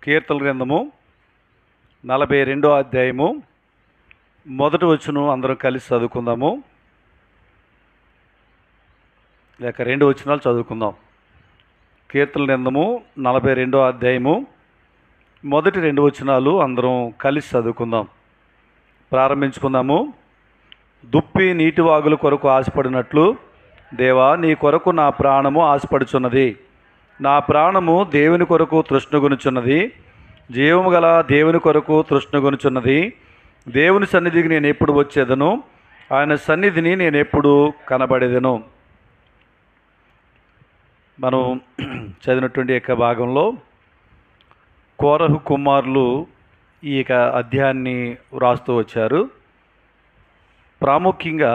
కీర్తన గ్రంథము 42వ అధ్యాయము మొదటి వచనం అందరం కలిసి చదువుకుందాము. లేక 2 వచనాలు చదువుకుందాం. కీర్తన గ్రంథము 42వ అధ్యాయము మొదటి 2 వచనాలు అందరం కలిసి చదువుకుందాం. ప్రారంభించుకుందాము. దుప్పి నీటి వాగుల కొరకు ఆశపడినట్లు దేవా, నీ కొరకు నా ప్రాణము ఆశపడుచున్నది. నా ప్రాణము దేవుని కొరకు తృష్ణగొనుచున్నది, జీవము గల దేవుని కొరకు తృష్ణగొనుచున్నది. దేవుని సన్నిధికి నేను ఎప్పుడు వచ్చేదను, ఆయన సన్నిధిని నేను ఎప్పుడు కనబడేదను. మనం చదివినటువంటి యొక్క భాగంలో కోరహు కుమారులు ఈ యొక్క అధ్యాయాన్ని వ్రాస్తూ వచ్చారు. ప్రాముఖ్యంగా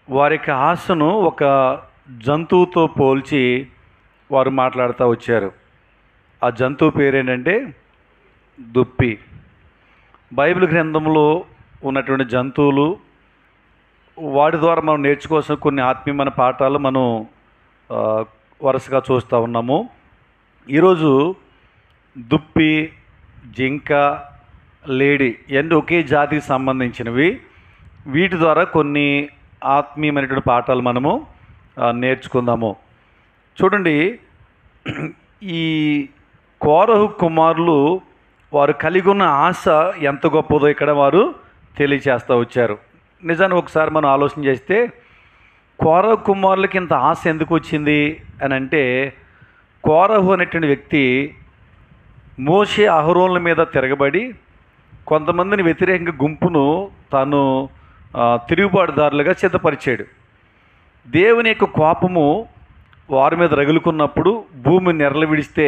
వారి యొక్క ఆశను ఒక జంతువుతో పోల్చి వారు మాట్లాడుతూ వచ్చారు. ఆ జంతువు పేరేంటంటే దుప్పి. బైబిల్ గ్రంథంలో ఉన్నటువంటి జంతువులు, వాటి ద్వారా మనం నేర్చుకోవాల్సిన కొన్ని ఆత్మీయమైన పాఠాలు మనం వరుసగా చూస్తూ ఉన్నాము. ఈరోజు దుప్పి, జింక, లేడి ఇవన్నీ ఒకే జాతికి సంబంధించినవి. వీటి ద్వారా కొన్ని ఆత్మీయమైనటువంటి పాఠాలు మనము నేర్చుకుందాము. చూడండి, ఈ కోరహు కుమారులు వారు కలిగి ఉన్న ఆశ ఎంత గొప్పదో ఇక్కడ వారు తెలియచేస్తూ వచ్చారు. నిజానికి ఒకసారి మనం ఆలోచన చేస్తే కోరహు కుమారులకి ఇంత ఆశ ఎందుకు వచ్చింది అని అంటే, కోరహు అనేటువంటి వ్యక్తి మోషే అహరోనుల మీద తిరగబడి కొంతమందిని వ్యతిరేకంగా గుంపును తాను తిరుగుబాటుదారులుగా సిద్ధపరిచాడు. దేవుని యొక్క కోపము వారి మీద రగులుకున్నప్పుడు భూమి నెరలు విడిస్తే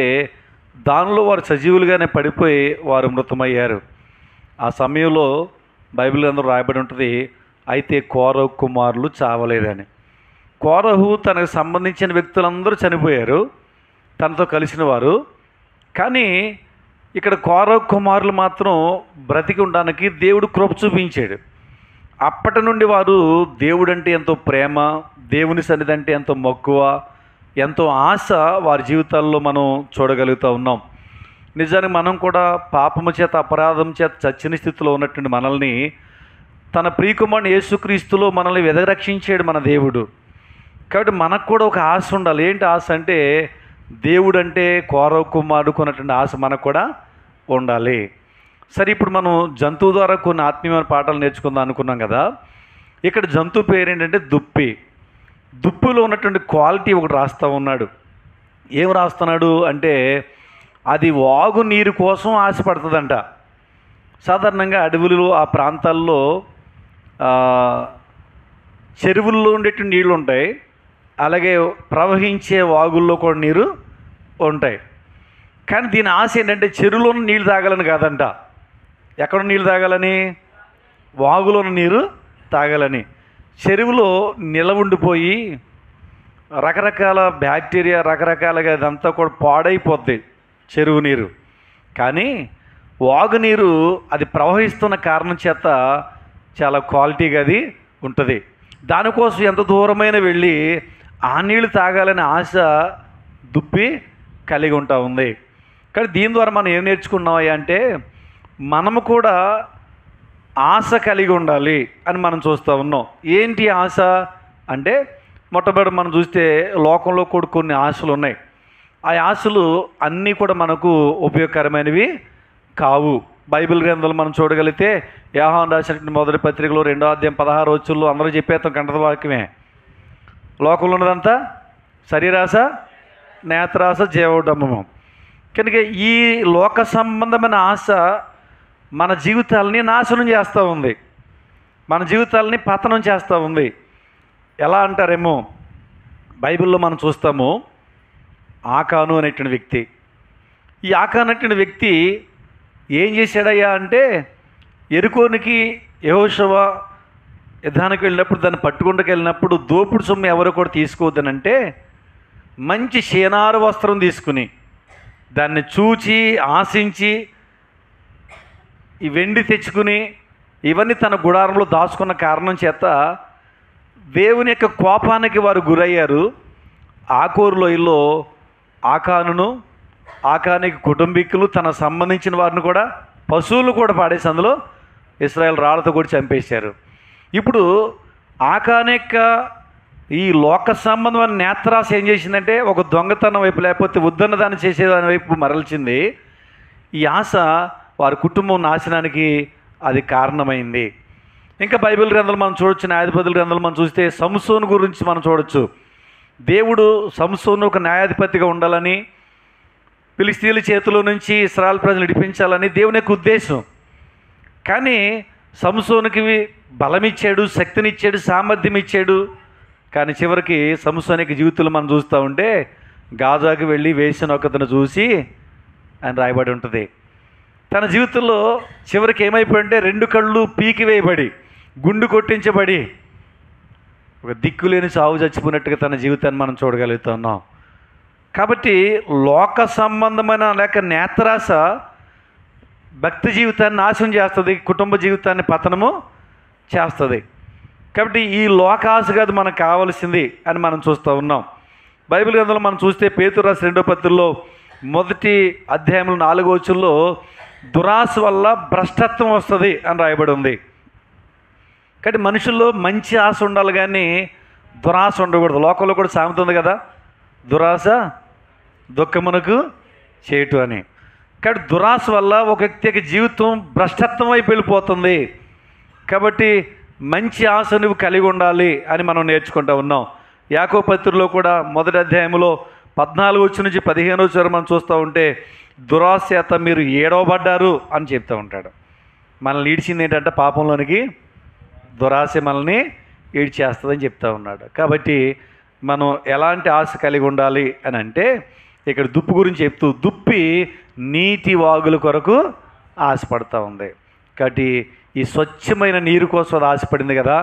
దానిలో వారు సజీవులుగానే పడిపోయి వారు మృతమయ్యారు. ఆ సమయంలో బైబిల్ అందరూ రాయబడి ఉంటుంది, అయితే కోరహు కుమారులు చావలేదని. కోరహు తనకు సంబంధించిన వ్యక్తులందరూ చనిపోయారు, తనతో కలిసిన వారు. కానీ ఇక్కడ కోరహు కుమారులు మాత్రం బ్రతికి ఉండడానికి దేవుడు కృప చూపించాడు. అప్పటి నుండి వారు దేవుడంటే ఎంతో ప్రేమ, దేవుని సన్నిధి అంటే ఎంతో మక్కువ, ఎంతో ఆశ వారి జీవితాల్లో మనం చూడగలుగుతూ ఉన్నాం. నిజానికి మనం కూడా పాపము చేత, అపరాధం చేత చచ్చిన స్థితిలో ఉన్నటువంటి మనల్ని తన ప్రియకుమారుని యేసుక్రీస్తులో మనల్ని వెదరక్షించాడు మన దేవుడు. కాబట్టి మనకు కూడా ఒక ఆశ ఉండాలి. ఏంటి ఆశ అంటే, దేవుడు అంటే కోరహు కుమారుడు కొన్నటువంటి ఆశ మనకు కూడా ఉండాలి. సరే, ఇప్పుడు మనం జంతువు ద్వారా కొన్ని ఆత్మీయమైన పాఠాలు నేర్చుకుందాం అనుకున్నాం కదా. ఇక్కడ జంతువు పేరు ఏంటంటే దుప్పి. దుప్పిలో ఉన్నటువంటి క్వాలిటీ ఒకటి రాస్తూ ఉన్నాడు. ఏం రాస్తున్నాడు అంటే, అది వాగు నీరు కోసం ఆశపడుతుందంట. సాధారణంగా అడవులు, ఆ ప్రాంతాల్లో చెరువుల్లో ఉండేటువంటి నీళ్ళు ఉంటాయి, అలాగే ప్రవహించే వాగుల్లో కూడా నీరు ఉంటాయి. కానీ దీని ఆశ ఏంటంటే చెరువులో నీళ్ళు తాగాలని కాదంట. ఎక్కడ నీళ్ళు తాగాలని? వాగులోని నీరు తాగాలని. చెరువులో నిలవుండిపోయి రకరకాల బ్యాక్టీరియా, రకరకాలుగా ఇదంతా కూడా పాడైపోద్ది చెరువు నీరు. కానీ వాగు నీరు అది ప్రవహిస్తున్న కారణం చేత చాలా క్వాలిటీగా అది ఉంటుంది. దానికోసం ఎంత దూరమైన వెళ్ళి ఆ నీళ్ళు తాగాలనే ఆశ దుప్పి కలిగి ఉంటా ఉంది. కానీ దీని ద్వారా మనం ఏం నేర్చుకున్నామయ్యా అంటే, మనము కూడా ఆశ కలిగి ఉండాలి అని మనం చూస్తూ ఉన్నాం. ఏంటి ఆశ అంటే, మొట్టమొదటి మనం చూస్తే లోకంలో కూడా కొన్ని ఆశలు ఉన్నాయి. ఆ ఆశలు అన్నీ కూడా మనకు ఉపయోగకరమైనవి కావు. బైబిల్ గ్రంథంలో మనం చూడగలిగితే యోహాను రాసినటువంటి మొదటి పత్రికలో 2వ అధ్యాయం 16 వచనంలో అందరూ చెప్పేస్తాం, కంఠత వాక్యమే. లోకంలో ఉన్నదంతా శరీరాశ, నేత్రాశ, జీవోడంబము. కనుక ఈ లోక సంబంధమైన ఆశ మన జీవితాలని నాశనం చేస్తూ ఉంది, మన జీవితాలని పతనం చేస్తూ ఉంది. ఎలా అంటారేమో, బైబిల్లో మనం చూస్తాము ఆకాను అనేటువంటి వ్యక్తి. ఈ ఆకాను అనేటువంటి వ్యక్తి ఏం చేశాడయ్యా అంటే, ఎరుకోనికి యెహోషువ యుద్ధానికి వెళ్ళినప్పుడు, దాన్ని పట్టుకుంటూ వెళ్ళినప్పుడు దోపుడు సొమ్ము ఎవరు కూడా తీసుకోవద్దనంటే, మంచి షేనారు వస్త్రం తీసుకుని దాన్ని చూచి ఆశించి ఈ వెండి తెచ్చుకుని ఇవన్నీ తన గుడారంలో దాచుకున్న కారణం చేత దేవుని యొక్క కోపానికి వారు గురయ్యారు. ఆకోరు లోయలో ఆకానును ఆకానికి కుటుంబీకులు తన సంబంధించిన వారిని కూడా, పశువులు కూడా పాడేసి అందులో ఇశ్రాయేలు రాళ్లతో కూడా చంపేశారు. ఇప్పుడు ఆకాన్ యొక్క ఈ లోక సంబంధమైన నేత్రాశ ఏం చేసిందంటే ఒక దొంగతనం వైపు, లేకపోతే వద్దన్న దాన్ని చేసేదాని వైపు మరల్చింది. ఈ ఆశ వారి కుటుంబం నాశనానికి అది కారణమైంది. ఇంకా బైబిల్ గ్రంథాలు మనం చూడొచ్చు, న్యాయాధిపతుల గ్రంథాలు మనం చూస్తే సంసోను గురించి మనం చూడొచ్చు. దేవుడు సంసోను ఒక న్యాయాధిపతిగా ఉండాలని, ఫిలిష్తీయుల చేతిలో నుంచి ఇశ్రాయేలు ప్రజలు విడిపించాలని దేవుని యొక్క ఉద్దేశం. కానీ సంసోనుకి బలమిచ్చాడు, శక్తినిచ్చాడు, సామర్థ్యం ఇచ్చాడు. కానీ చివరికి సంసోను యొక్క జీవితంలో మనం చూస్తూ ఉంటే గాజాకి వెళ్ళి వేసిన ఒకతను చూసి అని రాయబడి ఉంటుంది. తన జీవితంలో చివరికి ఏమైపోయింటే 2 కళ్ళు పీకి వేయబడి, గుండు కొట్టించబడి, ఒక దిక్కులేని సాగు చచ్చిపోయినట్టుగా తన జీవితాన్ని మనం చూడగలుగుతున్నాం. కాబట్టి లోక సంబంధమైన లేక నేత్రాశ భక్తి జీవితాన్ని నాశనం చేస్తుంది, కుటుంబ జీవితాన్ని పతనము చేస్తుంది. కాబట్టి ఈ లోకాశ కాదు మనకు కావాల్సింది అని మనం చూస్తూ ఉన్నాం. బైబిల్ గ్రంథంలో మనం చూస్తే పేతురు రాసిన 2వ పత్రికలో 1వ అధ్యాయంలో 4వ వచనంలో దురాశ వల్ల భ్రష్టత్వం వస్తుంది అని రాయబడి ఉంది. కాబట్టి మనుషుల్లో మంచి ఆశ ఉండాలి కానీ దురాశ ఉండకూడదు. లోకంలో కూడా సామెత ఉంది కదా, దురాశ దుఃఖమునకు చేటు అని. కాబట్టి దురాశ వల్ల ఒక వ్యక్తి యొక్క జీవితం భ్రష్టత్వం వైపు వెళ్ళిపోతుంది. కాబట్టి మంచి ఆశ నువ్వు కలిగి ఉండాలి అని మనం నేర్చుకుంటూ ఉన్నాం. యాకోబు పత్రికలో కూడా 1వ అధ్యాయంలో 14 నుంచి 15 వరకు మనం చూస్తూ ఉంటే దురాశ చేత మీరు ఏడవబడ్డారు అని చెప్తూ ఉంటాడు. మనల్ని ఈడ్చింది ఏంటంటే పాపంలోనికి దురాశ మనల్ని ఈడ్చేస్తుందని చెప్తూ ఉన్నాడు. కాబట్టి మనం ఎలాంటి ఆశ కలిగి ఉండాలి అని అంటే ఇక్కడ దుప్పు గురించి చెప్తూ, దుప్పి నీటి వాగుల కొరకు ఆశపడుతూ ఉంది. కాబట్టి ఈ స్వచ్ఛమైన నీరు కోసం అది ఆశపడింది కదా.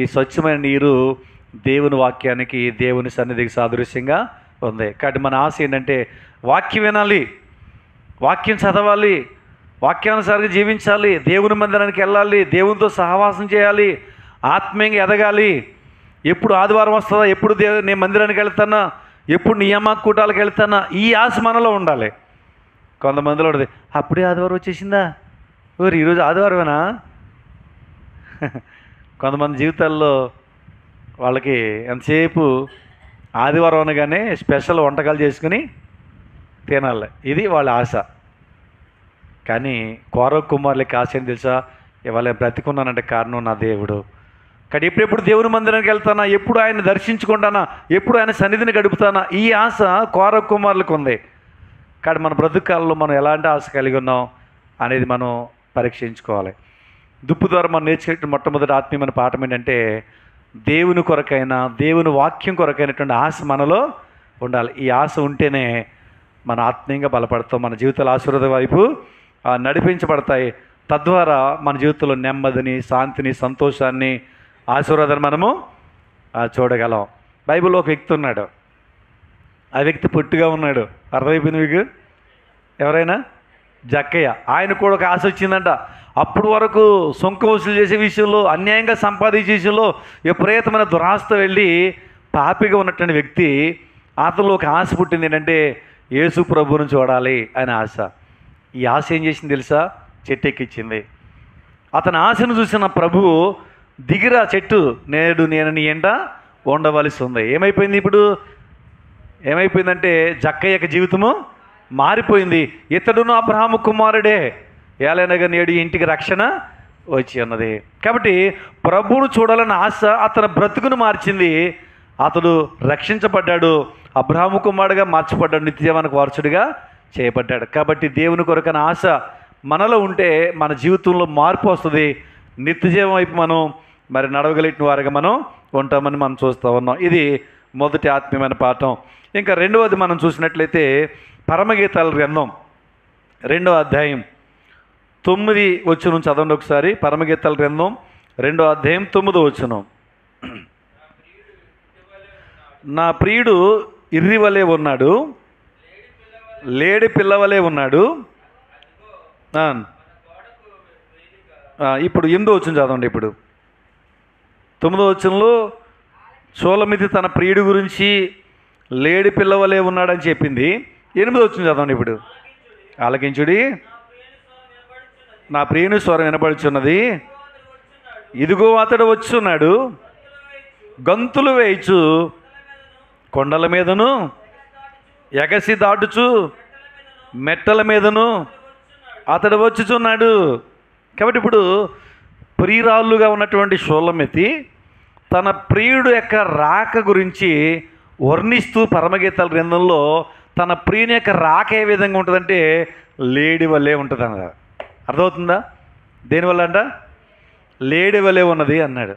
ఈ స్వచ్ఛమైన నీరు దేవుని వాక్యానికి, దేవుని సన్నిధికి సాదృశ్యంగా ఉంది. కాబట్టి మన ఆశ ఏంటంటే వాక్యం వినాలి, వాక్యం చదవాలి, వాక్యానుసారంగా జీవించాలి, దేవుని మందిరానికి వెళ్ళాలి, దేవునితో సహవాసం చేయాలి, ఆత్మీయంగా ఎదగాలి. ఎప్పుడు ఆదివారం వస్తుందా, ఎప్పుడు నేను మందిరానికి వెళ్తానా, ఎప్పుడు నియమ కూటాలకు వెళ్తానా, ఈ ఆశ మనలో ఉండాలి. కొంతమందిలో ఉంటుంది, అప్పుడే ఆదివారం వచ్చేసిందా, ఓరు ఈరోజు ఆదివారమేనా. కొంతమంది జీవితాల్లో వాళ్ళకి ఎంతసేపు ఆదివారం అనగానే స్పెషల్ వంటకాలు చేసుకుని తినాలి, ఇది వాళ్ళ ఆశ. కానీ కౌరవ కుమారులకి ఆశ ఏం తెలుసా, ఇవాళ బ్రతికున్నానంటే కారణం నా దేవుడు. కానీ ఎప్పుడెప్పుడు దేవుని మందిరానికి వెళ్తానా, ఎప్పుడు ఆయన దర్శించుకుంటానా, ఎప్పుడు ఆయన సన్నిధిని గడుపుతానా, ఈ ఆశ కౌరవ కుమారులకు ఉంది. కానీ మన బ్రతుకాలలో మనం ఎలాంటి ఆశ కలిగి ఉన్నాం అనేది మనం పరీక్షించుకోవాలి. దుప్పు ద్వారా మనం నేర్చుకునే మొట్టమొదటి ఆత్మీయమైన పాఠం ఏంటంటే దేవుని కొరకైనా, దేవుని వాక్యం కొరకైనటువంటి ఆశ మనలో ఉండాలి. ఈ ఆశ ఉంటేనే మన ఆత్మీయంగా బలపడతాం, మన జీవితాల ఆశీర్వాద వైపు నడిపించబడతాయి. తద్వారా మన జీవితంలో నెమ్మదిని, శాంతిని, సంతోషాన్ని, ఆశీర్వాదాన్ని మనము చూడగలం. బైబిల్లో ఒక వ్యక్తి ఉన్నాడు, ఆ వ్యక్తి పొట్టిగా ఉన్నాడు. అర్థమైపోయింది మీకు? ఎవరైనా? జక్కయ్య. ఆయన కూడా ఒక ఆశ వచ్చిందంట. అప్పుడు వరకు సొంక వసూలు చేసే విషయంలో, అన్యాయంగా సంపాదించే విషయంలో విపరీతమైన దురాశతో వెళ్ళి పాపిగా ఉన్నటువంటి వ్యక్తి, అతనిలో ఒక ఆశ పుట్టింది ఏంటంటే యేసు ప్రభువును చూడాలి అనే ఆశ. ఈ ఆశ ఏం చేసింది తెలుసా? చెట్టు ఎక్కించింది. అతని ఆశను చూసిన ప్రభువు, దిగిరా చెట్టు, నేడు నేను నీ ఎంట ఉండవలసి ఉంది. ఏమైపోయింది ఇప్పుడు? ఏమైపోయిందంటే జక్కయ్య జీవితము మారిపోయింది. ఇతడును అబ్రహాము కుమారుడే, ఏలైనగా నేడు ఇంటికి రక్షణ వచ్చి ఉన్నది. కాబట్టి ప్రభువును చూడాలన్న ఆశ అతని బ్రతుకును మార్చింది. అతడు రక్షించబడ్డాడు, అబ్రహాము కుమారుడుగా మార్చబడ్డాడు, నిత్యజీవానికి వారసుడిగా చేయబడ్డాడు. కాబట్టి దేవుని కొరకైన ఆశ మనలో ఉంటే మన జీవితంలో మార్పు వస్తుంది. నిత్యజీవం వైపు మనం మరి నడవగలిగిన వారిగా మనం ఉంటామని మనం చూస్తూ ఉన్నాం. ఇది మొదటి ఆత్మీయమైన పాఠం. ఇంకా రెండవది మనం చూసినట్లయితే పరమగీతాల గ్రంథం 2వ అధ్యాయం 9 వచనం చదవండి ఒకసారి. పరమగీతాల గ్రంథం 2వ అధ్యాయం 9వ వచనం. నా ప్రియుడు ఇర్రివలే ఉన్నాడు, లేడి పిల్లవలే ఉన్నాడు. ఇప్పుడు 8వ వచనం చదవండి. ఇప్పుడు 9వ వచనంలో షూలమితి తన ప్రియుడి గురించి లేడి పిల్లవలే ఉన్నాడని చెప్పింది. 8వ వచనం చదవండి ఇప్పుడు. ఆలకించుడి, నా ప్రియుని స్వరం వినబడుచున్నది, ఇదిగో అతడు వచ్చున్నాడు, గంతులు వేయిచు కొండల మీదను ఎగసి దాటుచు మెట్టల మీదను అతడు వచ్చుచున్నాడు. కాబట్టి ఇప్పుడు ప్రియురాళ్ళుగా ఉన్నటువంటి షూలమితి తన ప్రియుడు యొక్క రాక గురించి వర్ణిస్తూ పరమగీతాల గ్రంథంలో తన ప్రియుని యొక్క రాక ఏ విధంగా ఉంటుందంటే లేడి వల్లే ఉంటుంది అన్నది. అర్థమవుతుందా? దేనివల్ల అంట? లేడి వల్లే ఉన్నది అన్నాడు.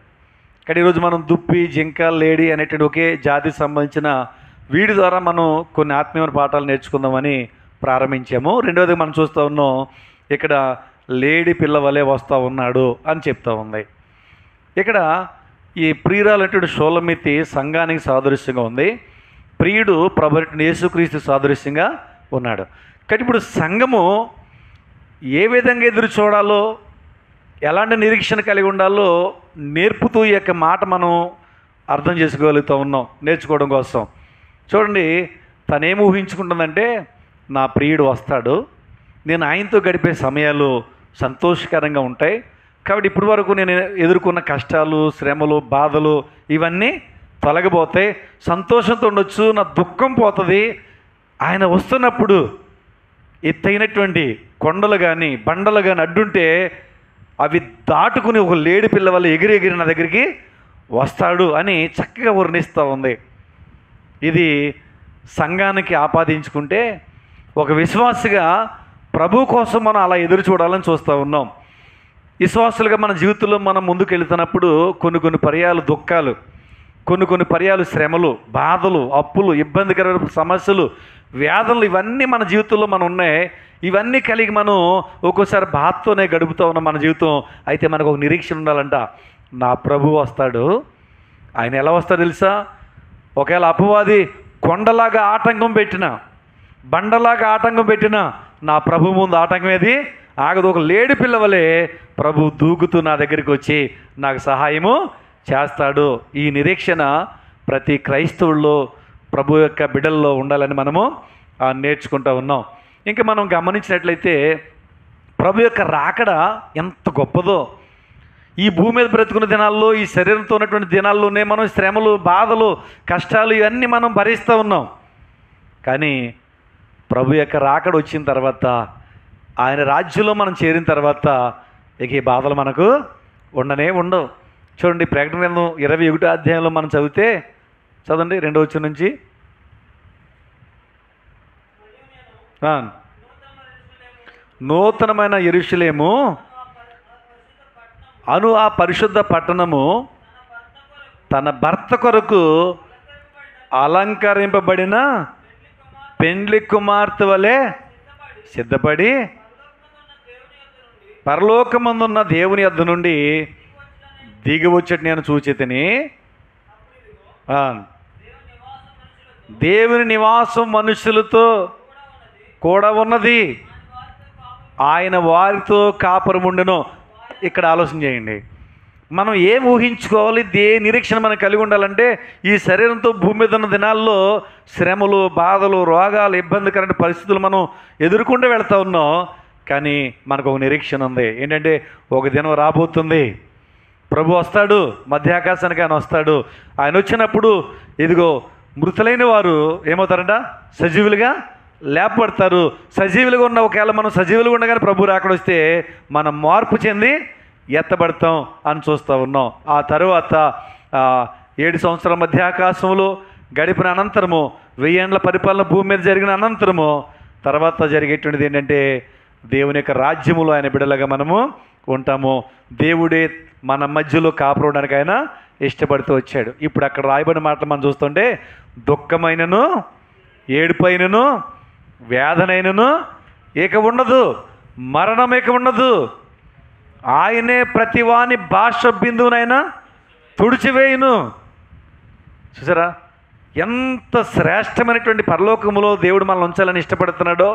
కానీ ఈరోజు మనం దుప్పి, జింక, లేడి అనేటువంటి ఒకే జాతికి సంబంధించిన వీడి ద్వారా మనం కొన్ని ఆత్మీయ పాఠాలు నేర్చుకుందామని ప్రారంభించాము. రెండవది మనం చూస్తూ ఉన్నాం, ఇక్కడ లేడి పిల్ల వలె వస్తూ ఉన్నాడు అని చెప్తా ఉంది. ఇక్కడ ఈ ప్రియురాలనేటువంటి షూలమితి సంఘానికి సాదృశ్యంగా ఉంది, ప్రియుడు ప్రభువైన యేసుక్రీస్తు సాదృశ్యంగా ఉన్నాడు. కానీ ఇప్పుడు సంఘము ఏ విధంగా ఎదురు చూడాలో, ఎలాంటి నిరీక్షణ కలిగి ఉండాలో నేర్పుతూ ఈ యొక్క మాట మనం అర్థం చేసుకోగలుగుతూ ఉన్నాం నేర్చుకోవడం కోసం. చూడండి, తనేం ఊహించుకుంటుందంటే నా ప్రియుడు వస్తాడు, నేను ఆయనతో గడిపే సమయాలు సంతోషకరంగా ఉంటాయి, కాబట్టి ఇప్పటి వరకు నేను ఎదుర్కొన్న కష్టాలు, శ్రమలు, బాధలు ఇవన్నీ తొలగిపోతాయి, సంతోషంతో ఉండొచ్చు, నా దుఃఖం పోతుంది. ఆయన వస్తున్నప్పుడు ఎత్తైనటువంటి కొండలు కానీ బండలు కానీ అడ్డుంటే అవి దాటుకుని ఒక లేడి పిల్ల వల్ల ఎగిరి నా దగ్గరికి వస్తాడు అని చక్కగా వర్ణిస్తూ ఉంది. ఇది సంఘానికి ఆపాదించుకుంటే ఒక విశ్వాసిగా ప్రభు కోసం మనం అలా ఎదురు చూడాలని చూస్తూ ఉన్నాం. విశ్వాసులుగా మన జీవితంలో మనం ముందుకు వెళుతున్నప్పుడు కొన్ని పర్యాలు దుఃఖాలు, కొన్ని పర్యాలు శ్రమలు, బాధలు, అప్పులు, ఇబ్బందికరమైన సమస్యలు, వ్యాధులు ఇవన్నీ మన జీవితంలో మనం ఉన్నాయి. ఇవన్నీ కలిగి మనం ఒక్కోసారి బాధతోనే గడుపుతూ ఉన్నాం మన జీవితం. అయితే మనకు ఒక నిరీక్షణ ఉండాలంట, నా ప్రభు వస్తాడు. ఆయన ఎలా వస్తాడో తెలుసా? ఒకవేళ అపవాది కొండలాగా ఆటంకం పెట్టినా, బండలాగా ఆటంకం పెట్టినా నా ప్రభు ముందు ఆటంకం ఏది ఆగదు. ఒక లేడి పిల్లవలే ప్రభు దూకుతూ నా దగ్గరికి వచ్చి నాకు సహాయము చేస్తాడు. ఈ నిరీక్షణ ప్రతి క్రైస్తవుల్లో, ప్రభు యొక్క బిడ్డల్లో ఉండాలని మనము నేర్చుకుంటూ ఉన్నాం. ఇంకా మనం గమనించినట్లయితే ప్రభు యొక్క రాకడ ఎంత గొప్పదో. ఈ భూమి మీద బ్రతుకున్న దినాల్లో, ఈ శరీరంతో ఉన్నటువంటి దినాల్లోనే మనం శ్రమలు, బాధలు, కష్టాలు ఇవన్నీ మనం భరిస్తూ ఉన్నాం. కానీ ప్రభు యొక్క రాకడ వచ్చిన తర్వాత, ఆయన రాజ్యంలో మనం చేరిన తర్వాత ఇక ఈ బాధలు మనకు ఉండవు. చూడండి, ప్రకటన గ్రంథం 21వ అధ్యాయంలో మనం చదివితే, చదవండి 2వ వచనం నుంచి. నూతనమైన యెరూషలేము అను ఆ పరిశుద్ధ పట్టణము తన భర్త కొరకు అలంకరింపబడిన పెండ్లి కుమార్తె వలె సిద్ధపడి పరలోకమందున్న దేవుని యొద్ద నుండి దిగి వచ్చేటి నేను చూచితిని. దేవుని నివాసం మనుషులతో కూడా ఉన్నది, ఆయన వారితో కాపురముండెను. ఇక్కడ ఆలోచన చేయండి, మనం ఏం ఊహించుకోవాలి, నిరీక్షణ మనం కలిగి ఉండాలంటే ఈ శరీరంతో భూమి మీద ఉన్న దినాల్లో శ్రమలు, బాధలు, రోగాలు, ఇబ్బందికరమైన పరిస్థితులు మనం ఎదుర్కొంటూ వెళ్తూ ఉన్నాం. కానీ మనకు ఒక నిరీక్షణ ఉంది. ఏంటంటే ఒక దినం రాబోతుంది, ప్రభు వస్తాడు, మధ్యాకాశానికి ఆయన వస్తాడు. ఆయన వచ్చినప్పుడు ఇదిగో మృతులైన వారు ఏమవుతారంట? సజీవులుగా లేపబడతారు. సజీవులుగా ఉన్న ఒకవేళ మనం సజీవులుగా ఉండగానే ప్రభు రాకడ వస్తే మనం మార్పు చెంది ఎత్తబడతాం అని చూస్తూ ఉన్నాం. ఆ తరువాత 7 సంవత్సరాల మధ్యాకాశంలో గడిపిన అనంతరము, 1000 ఏండ్ల పరిపాలన భూమి మీద జరిగిన అనంతరము తర్వాత జరిగేటువంటిది ఏంటంటే దేవుని యొక్క రాజ్యములో ఆయన బిడ్డలుగా మనము ఉంటాము. దేవుడే మన మధ్యలో కాపురవడానికి ఆయన ఇష్టపడుతూ వచ్చాడు. ఇప్పుడు అక్కడ రాయబడిన మాటలు మనం చూస్తుంటే, దుఃఖమైనను, ఏడుపైనను, వేదనైనను ఇక ఉండదు, మరణం ఇక ఉండదు, ఆయనే ప్రతివాని భాష బిందువునైనా తుడిచివేయును. చూసారా ఎంత శ్రేష్టమైనటువంటి పరలోకములో దేవుడు మనల్ని ఉంచాలని ఇష్టపడుతున్నాడో.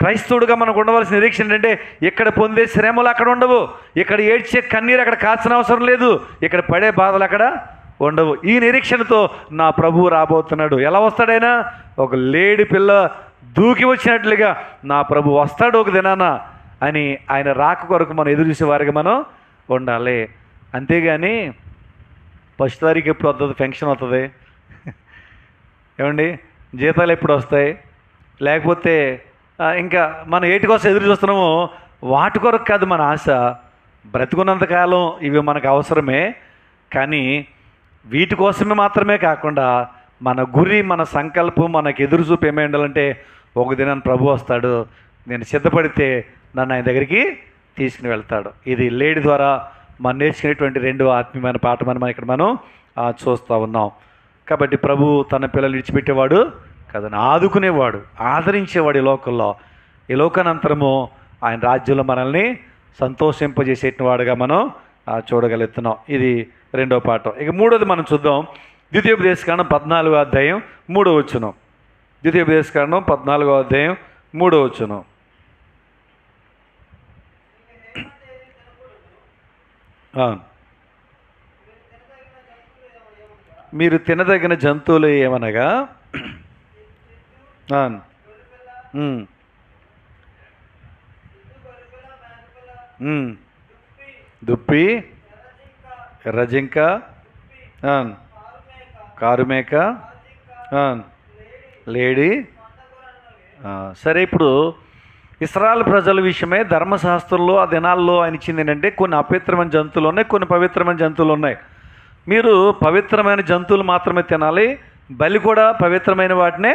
క్రైస్తవుడిగా మనకు ఉండవలసిన నిరీక్షణ ఏంటంటే, ఇక్కడ పొందే శ్రమలు అక్కడ ఉండవు, ఇక్కడ ఏడ్చే కన్నీరు అక్కడ కాల్సిన అవసరం లేదు, ఇక్కడ పడే బాధలు అక్కడ ఉండవు. ఈ నిరీక్షణతో నా ప్రభువు రాబోతున్నాడు. ఎలా వస్తాడైనా? ఒక లేడి పిల్ల దూకి వచ్చినట్లుగా నా ప్రభు వస్తాడు ఒక దినాన అని ఆయన రాక కొరకు మనం ఎదురు చూసేవారికి మనం ఉండాలి. అంతేగాని ఫస్ట్ తారీఖు ఎప్పుడు వస్తుంది, ఫంక్షన్ అవుతుంది, ఏమండి జీతాలు ఎప్పుడు వస్తాయి, లేకపోతే ఇంకా మనం ఏటి కోసం ఎదురు చూస్తున్నామో వాటి కొరకు కాదు మన ఆశ. బ్రతుకున్నంతకాలం ఇవి మనకు అవసరమే, కానీ వీటి కోసమే మాత్రమే కాకుండా మన గురి, మన సంకల్పం, మనకు ఎదురు చూపు ఏమై ఉండాలంటే ఒక దినాన్ని ప్రభు వస్తాడు, నేను సిద్ధపడితే నన్ను ఆయన దగ్గరికి తీసుకుని వెళ్తాడు. ఇది లేడి ద్వారా మనం నేర్చుకునేటువంటి రెండవ ఆత్మీయమైన పాఠం అని మనం ఇక్కడ చూస్తూ ఉన్నాం. కాబట్టి ప్రభు తన పిల్లలు విడిచిపెట్టేవాడు కదని ఆదుకునేవాడు, ఆదరించేవాడు. ఈ లోకానంతరము ఆయన రాజ్యంలో మనల్ని సంతోషింపజేసేటి వాడుగా మనం చూడగలుగుతున్నాం. ఇది రెండో పాఠం. ఇక మూడోది మనం చూద్దాం. ద్వితీయోపదేశకాండం 14వ అధ్యాయం 3వ వచనం. ద్వితీయోపదేశకాండం 14వ అధ్యాయం 3వ వచనం. మీరు తినదగిన జంతువులు ఏమనగా దుప్పి, ఎర్రజింక, కారుమేక, లేడి. సరే, ఇప్పుడు ఇశ్రాయేలు ప్రజల విషయమే ధర్మశాస్త్రంలో ఆ దినాల్లో ఆయన ఇచ్చింది ఏంటంటే కొన్ని అపవిత్రమైన జంతువులు ఉన్నాయి, కొన్ని పవిత్రమైన జంతువులు ఉన్నాయి. మీరు పవిత్రమైన జంతువులు మాత్రమే తినాలి, బలి కూడా పవిత్రమైన వాటినే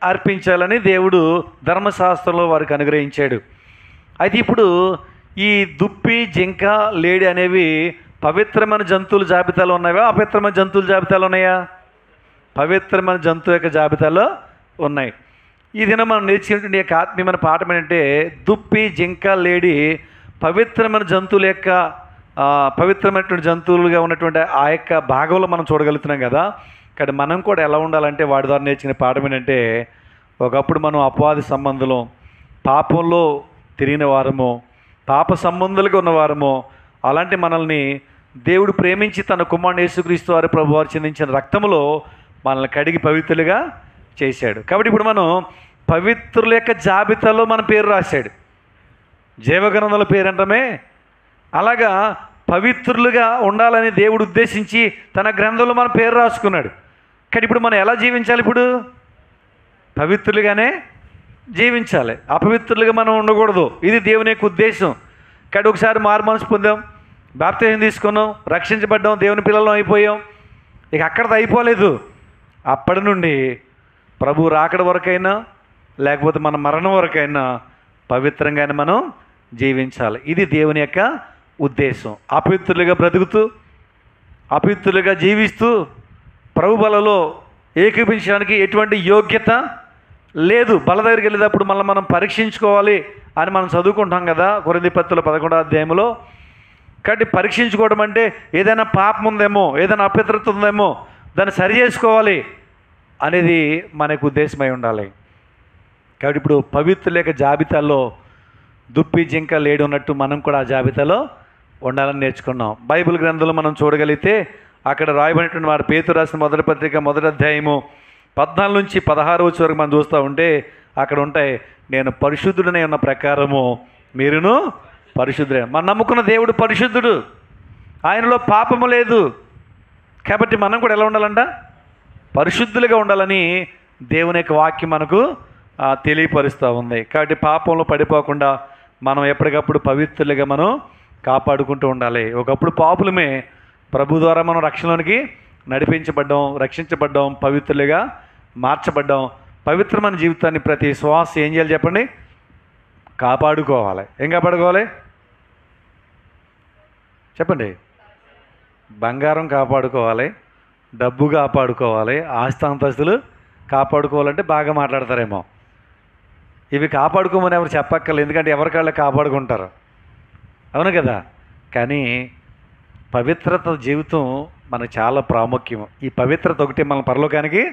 అర్పించాలని దేవుడు ధర్మశాస్త్రంలో వారికి అనుగ్రహించాడు. అయితే ఇప్పుడు ఈ దుప్పి, జింక, లేడి అనేవి పవిత్రమైన జంతువుల జాబితాలో ఉన్నాయా, అపవిత్రమైన జంతువుల జాబితాలో ఉన్నాయా? పవిత్రమైన జంతువు యొక్క జాబితాలో ఉన్నాయి. ఈ దినం మనం నేర్చుకునేటువంటి యొక్క ఆత్మీయమైన పాఠం ఏంటంటే దుప్పి, జింక, లేడి పవిత్రమైన జంతువుల యొక్క పవిత్రమైనటువంటి జంతువులుగా ఉన్నటువంటి ఆ యొక్క భాగంలో మనం చూడగలుగుతున్నాం కదా. కానీ మనం కూడా ఎలా ఉండాలంటే వాడి ద్వారా నేర్చుకునే పాఠం ఏంటంటే ఒకప్పుడు మనం అపవాది సంబంధులు, పాపంలో తిరిగిన వారము, పాప సంబంధులుగా ఉన్నవారము. అలాంటి మనల్ని దేవుడు ప్రేమించి తన కుమారుడు యేసుక్రీస్తు వారి ప్రభువారు చెందించిన రక్తములో మనల్ని కడిగి పవిత్రులుగా చేశాడు. కాబట్టి ఇప్పుడు మనం పవిత్రుల యొక్క జాబితాలో మన పేరు రాశాడు, జీవగ్రంథంలో పేరంటమే. అలాగా పవిత్రులుగా ఉండాలని దేవుడు ఉద్దేశించి తన గ్రంథంలో మన పేరు రాసుకున్నాడు. కానీ ఇప్పుడు మనం ఎలా జీవించాలి? ఇప్పుడు పవిత్రులుగానే జీవించాలి, అపవిత్రులుగా మనం ఉండకూడదు. ఇది దేవుని యొక్క ఉద్దేశం. కానీ ఒకసారి మారు మనసు పొందాం, బాప్తిజం తీసుకున్నాం, రక్షించబడ్డాం, దేవుని పిల్లలం అయిపోయాం. ఇక అక్కడితో అయిపోలేదు. అప్పటి నుండి ప్రభు రాకడ వరకైనా లేకపోతే మన మరణం వరకైనా పవిత్రంగానే మనం జీవించాలి. ఇది దేవుని యొక్క ఉద్దేశం. అపవిత్రులుగా బ్రతుకుతూ, అపవిత్రులుగా జీవిస్తూ ప్రభు బలలో ఏకీపించడానికి ఎటువంటి యోగ్యత లేదు. బల దగ్గరికి వెళ్ళేటప్పుడు మనం పరీక్షించుకోవాలి అని మనం చదువుకుంటాం కదా కొరింథీ పత్రిక 11వ అధ్యాయంలో. కాబట్టి పరీక్షించుకోవడం అంటే ఏదైనా పాపం ఉందేమో, ఏదైనా అపవిత్రత ఉందేమో దాన్ని సరి చేసుకోవాలి అనేది మనకు ఉద్దేశమై ఉండాలి. కాబట్టి ఇప్పుడు పవిత్రుల యొక్క జాబితాలో దుప్పి, జింక, లేడి ఉన్నట్టు మనం కూడా ఆ జాబితాలో ఉండాలని నేర్చుకున్నాం. బైబిల్ గ్రంథంలో మనం చూడగలిగితే అక్కడ రాయబడినటువంటి వారు పేతురు రాసిన మొదటి పత్రిక 1వ అధ్యాయము 14 నుంచి 16 వరకు మనం చూస్తూ ఉంటే అక్కడ ఉంటాయి, నేను పరిశుద్ధుడనే ఉన్న ప్రకారము మీరును పరిశుద్ధుడే. మనం నమ్ముకున్న దేవుడు పరిశుద్ధుడు, ఆయనలో పాపము లేదు. కాబట్టి మనం కూడా ఎలా ఉండాలంట? పరిశుద్ధులుగా ఉండాలని దేవుని యొక్క వాక్యం మనకు తెలియపరుస్తూ ఉంది. కాబట్టి పాపంలో పడిపోకుండా మనం ఎప్పటికప్పుడు పవిత్రులుగా మనం కాపాడుకుంటూ ఉండాలి. ఒకప్పుడు పాపులమే, ప్రభు ద్వారా మనం రక్షణలోనికి నడిపించబడ్డాం, రక్షించబడ్డాం, పవిత్రులుగా మార్చబడ్డాం. పవిత్రమైన జీవితాన్ని ప్రతి శ్వాస ఏం చేయాలి చెప్పండి? కాపాడుకోవాలి. ఏం కాపాడుకోవాలి చెప్పండి? బంగారం కాపాడుకోవాలి, డబ్బు కాపాడుకోవాలి, ఆస్తి అంతస్తులు కాపాడుకోవాలంటే బాగా మాట్లాడతారేమో. ఇవి కాపాడుకోమని ఎవరు చెప్పక్కర్లేదు, ఎందుకంటే ఎవరికాళ్ళే కాపాడుకుంటారు, అవును కదా. కానీ పవిత్రత జీవితం మనకు చాలా ప్రాముఖ్యం. ఈ పవిత్రత ఒకటి మన పరలోకానికి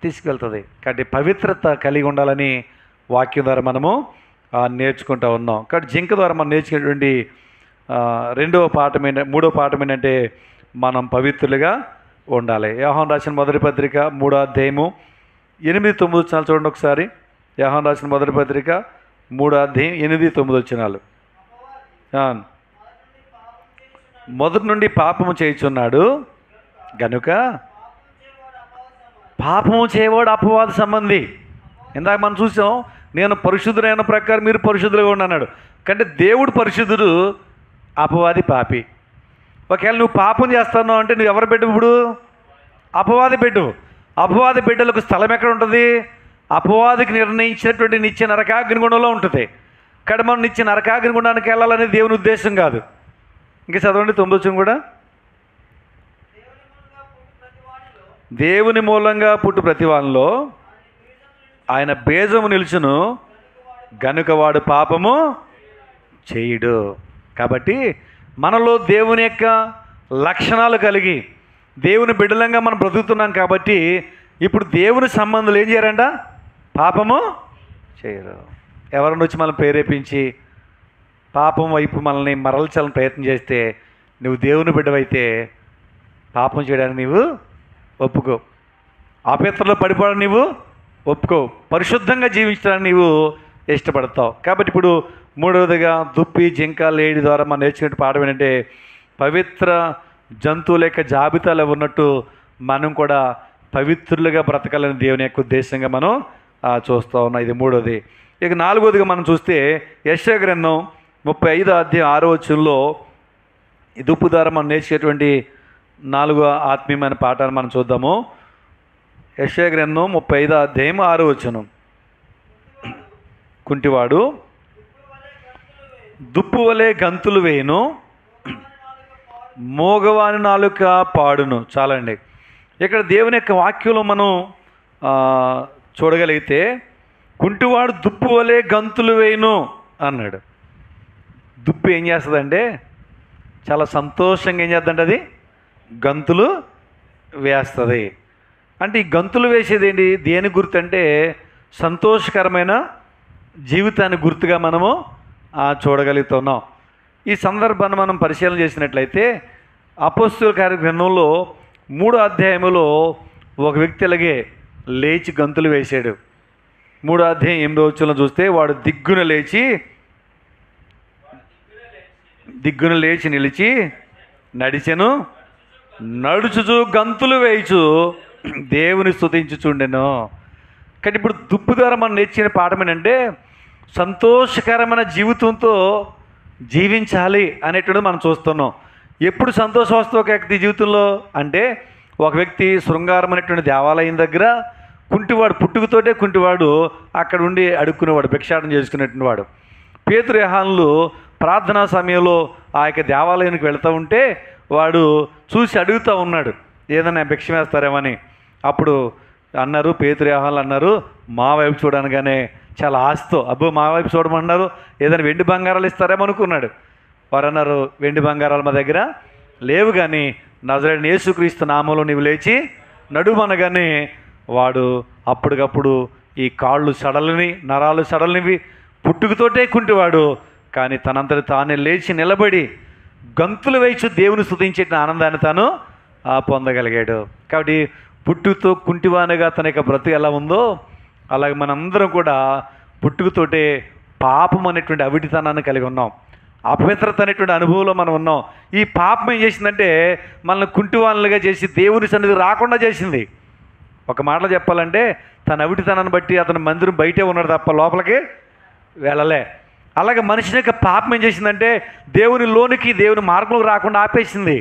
తీసుకెళ్తుంది. కాబట్టి పవిత్రత కలిగి ఉండాలని వాక్యం ద్వారా మనము నేర్చుకుంటూ ఉన్నాం. కాబట్టి జింక ద్వారా మనం నేర్చుకునేటువంటి మూడో పాఠం ఏంటంటే మనం పవిత్రులుగా ఉండాలి. యోహాను రాసిన మొదటి పత్రిక 3వ అధ్యాయము 8-9 చూడండి ఒకసారి. యోహాను రాసిన మొదటి పత్రిక 3:8-9 మొదటి నుండి పాపము చేయుచున్నాడు గనుక పాపము చేయవాడు అపవాద సంబంధి. ఇందాక మనం చూసాం, నేను పరిశుద్ధుడైన ప్రకారం మీరు పరిశుద్ధులుగా ఉండన్నాడు. కంటే దేవుడు పరిశుద్ధుడు, అపవాది పాపి. ఒకవేళ నువ్వు పాపం చేస్తాను అంటే నువ్వు ఎవరు బిడ్డ? ఇప్పుడు అపవాది బిడ్డ. అపవాది బిడ్డలకు స్థలం ఎక్కడ ఉంటుంది? అపవాదికి నిర్ణయించినటువంటి నిత్య నరకాగ్నిగుండంలో ఉంటుంది. కానీ మనం నిత్య నరకాగ్నిగుండానికి వెళ్ళాలనేది దేవుని ఉద్దేశం కాదు. ఇంకా చదవండి 9 కూడా. దేవుని మూలంగా పుట్టు ప్రతివానిలో ఆయన బీజము నిలుచును గనుక వాడు పాపము చేయుడు. కాబట్టి మనలో దేవుని యొక్క లక్షణాలు కలిగి దేవుని బిడ్డలంగా మనం బ్రతుకుతున్నాం. కాబట్టి ఇప్పుడు దేవుని సంబంధాలు ఏం చేయరంట? పాపము చేయరు. ఎవరిని వచ్చి మనం ప్రేరేపించి పాపం వైపు మనల్ని మరల్చాలని ప్రయత్నం చేస్తే నువ్వు దేవుని బిడ్డవైతే పాపం చేయడానికి నీవు ఒప్పుకో. అపవిత్రలో పడిపోవడం నీవు ఒప్పుకో. పరిశుద్ధంగా జీవించడానికి నీవు ఇష్టపడతావు. కాబట్టి ఇప్పుడు మూడవదిగా దుప్పి, జింక, లేడి ద్వారా మనం నేర్చుకునే పాఠం ఏంటంటే పవిత్ర జంతువుల యొక్క జాబితాలో ఉన్నట్టు మనం కూడా పవిత్రులుగా బ్రతకాలని దేవుని యొక్క ఉద్దేశంగా మనం చూస్తూ ఉన్నాం. ఇది మూడోది. ఇక నాలుగోదిగా మనం చూస్తే యెషయా గ్రంథం 35:6 ఈ దుప్పు ద్వారా మనం నేర్చుకునేటువంటి 4వ ఆత్మీయమైన పాఠాన్ని మనం చూద్దాము. యెషయా గ్రంథం 35:6 కుంటివాడు దుప్పు వలె గంతులు వేయును, మోగవాని నాలుక పాడును. చాలండి. ఇక్కడ దేవుని యొక్క వాక్యంలో మనం చూడగలిగితే కుంటివాడు దుప్పు వలె గంతులు వేయును అన్నాడు. దుప్పు ఏం చేస్తుందంటే చాలా సంతోషంగా ఏం చేద్దంటే అది గంతులు వేస్తుంది. అంటే ఈ గంతులు వేసేది ఏంటి? దేని గుర్తు అంటే సంతోషకరమైన జీవితాన్ని గుర్తుగా మనము చూడగలుగుతున్నాం. ఈ సందర్భాన్ని మనం పరిశీలన చేసినట్లయితే అపోస్తలుల కార్యగ్రంథంలో 3వ అధ్యాయంలో ఒక వ్యక్తి అలాగే లేచి గంతులు వేశాడు. 3వ అధ్యాయం 8వ వచనంలో చూస్తే వాడు దిగ్గున లేచి నిలిచి నడిచెను, నడుచుచు గంతులు వేయుచు దేవుని స్తుతించుచుండెను. కానీ ఇప్పుడు దుప్పు ద్వారా మనం నేర్చిన పాఠం ఏంటంటే సంతోషకరమైన జీవితంతో జీవించాలి అనేటువంటిది మనం చూస్తున్నాం. ఎప్పుడు సంతోషం వస్తుంది ఒక వ్యక్తి జీవితంలో అంటే ఒక వ్యక్తి శృంగారం అనేటువంటి దేవాలయం దగ్గర కుంటివాడు, పుట్టుకతోటే కుంటివాడు అక్కడ ఉండి అడుక్కునేవాడు, భిక్షాటన చేసుకునేటువంటి వాడు. పేతురు యోహానులు ప్రార్థనా సమయంలో ఆ యొక్క దేవాలయానికి వెళ్తూ ఉంటే వాడు చూసి అడుగుతూ ఉన్నాడు, ఏదైనా భిక్ష వేస్తారేమని. అప్పుడు అన్నారు, పేతురు యోహానులు అన్నారు, మా వైపు చూడనగానే చాలా ఆశతో, అబ్బో మా వైపు చూడమన్నారు, ఏదైనా వెండి బంగారాలు ఇస్తారేమో అనుకున్నాడు. వారు అన్నారు, వెండి బంగారాలు మా దగ్గర లేవు, కానీ నజరేయుడైన యేసుక్రీస్తు నామములో నీవు లేచి నడుమనగానే వాడు అప్పటికప్పుడు ఈ కాళ్ళు సడలిని, నరాలు సడలినివి, పుట్టుకతోటే కుంటివాడు, కానీ తనంతటి తానే లేచి నిలబడి గంతులు వేయచ్చు దేవుని స్తుతించే ఆనందాన్ని తాను పొందగలిగాడు. కాబట్టి పుట్టుకతో కుంటివానిగా తన యొక్క బ్రతుకు ఎలా ఉందో అలాగే మనందరం కూడా పుట్టుకతోటే పాపం అనేటువంటి అవిటితనాన్ని కలిగి ఉన్నాం. అపవిత్రత అనేటువంటి అనుభవంలో మనం ఉన్నాం. ఈ పాపం ఏం చేసిందంటే మనల్ని కుంటివానులుగా చేసి దేవుని సన్నిధి రాకుండా చేసింది. ఒక మాటలో చెప్పాలంటే తన అవిటితనాన్ని బట్టి అతను మందిరం బయటే ఉన్నాడు తప్ప లోపలికి వెళ్ళలే. అలాగే మనిషిని యొక్క పాపం ఏం చేసిందంటే దేవుని లోనికి, దేవుని మార్గంలోకి రాకుండా ఆపేసింది.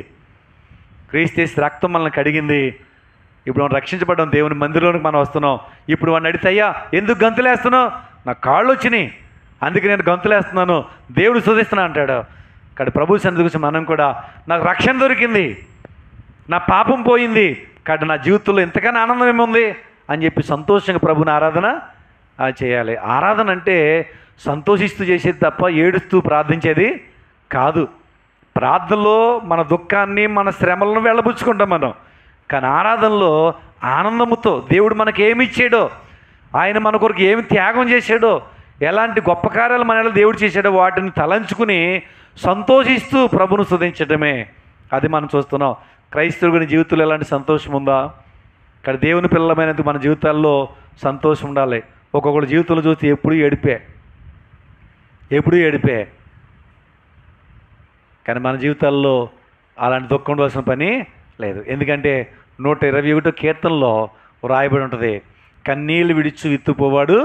క్రీస్తు రక్తం మనల్ని కడిగింది. ఇప్పుడు మనం రక్షించబడ్డాం, దేవుని మందిరంలోనికి మనం వస్తున్నాం. ఇప్పుడు వాడిని అడిగితే, అయ్యా ఎందుకు గంతులేస్తున్నావు? నా కాళ్ళు వచ్చినాయి, అందుకే నేను గంతులేస్తున్నాను, దేవుడు స్తుతిస్తున్నా అంటాడు. కాబట్టి ప్రభు సన్నిధి గురించి మనం కూడా నాకు రక్షణ దొరికింది, నా పాపం పోయింది, కాబట్టి నా జీవితంలో ఎంతగానో ఆనందం ఏముంది అని చెప్పి సంతోషంగా ప్రభుని ఆరాధన చేయాలి. ఆరాధన అంటే సంతోషిస్తూ చేసేది తప్ప ఏడుస్తూ ప్రార్థించేది కాదు. ప్రార్థనలో మన దుఃఖాన్ని, మన శ్రమలను వెళ్ళబుచ్చుకుంటాం మనం. కానీ ఆరాధనలో ఆనందముతో దేవుడు మనకి ఏమి ఇచ్చాడో, ఆయన మన కొరకు ఏమి త్యాగం చేశాడో, ఎలాంటి గొప్ప కార్యాలు మన దేవుడు చేశాడో వాటిని తలంచుకుని సంతోషిస్తూ ప్రభును స్తుతించడమే. అది మనం చూస్తున్నాం. క్రైస్తవుని జీవితంలో ఎలాంటి సంతోషం ఉందా? ఇక్కడ దేవుని పిల్లలమైనందుకు మన జీవితాల్లో సంతోషం ఉండాలి. ఒక్కొక్కటి జీవితంలో చూస్తే ఎప్పుడూ ఏడిపే. కానీ మన జీవితాల్లో అలాంటి దుఃఖం ఉండవలసిన పని లేదు. ఎందుకంటే 121 కీర్తనలో రాయబడి ఉంటుంది, కన్నీళ్ళు విడిచి విత్తుపోవాడు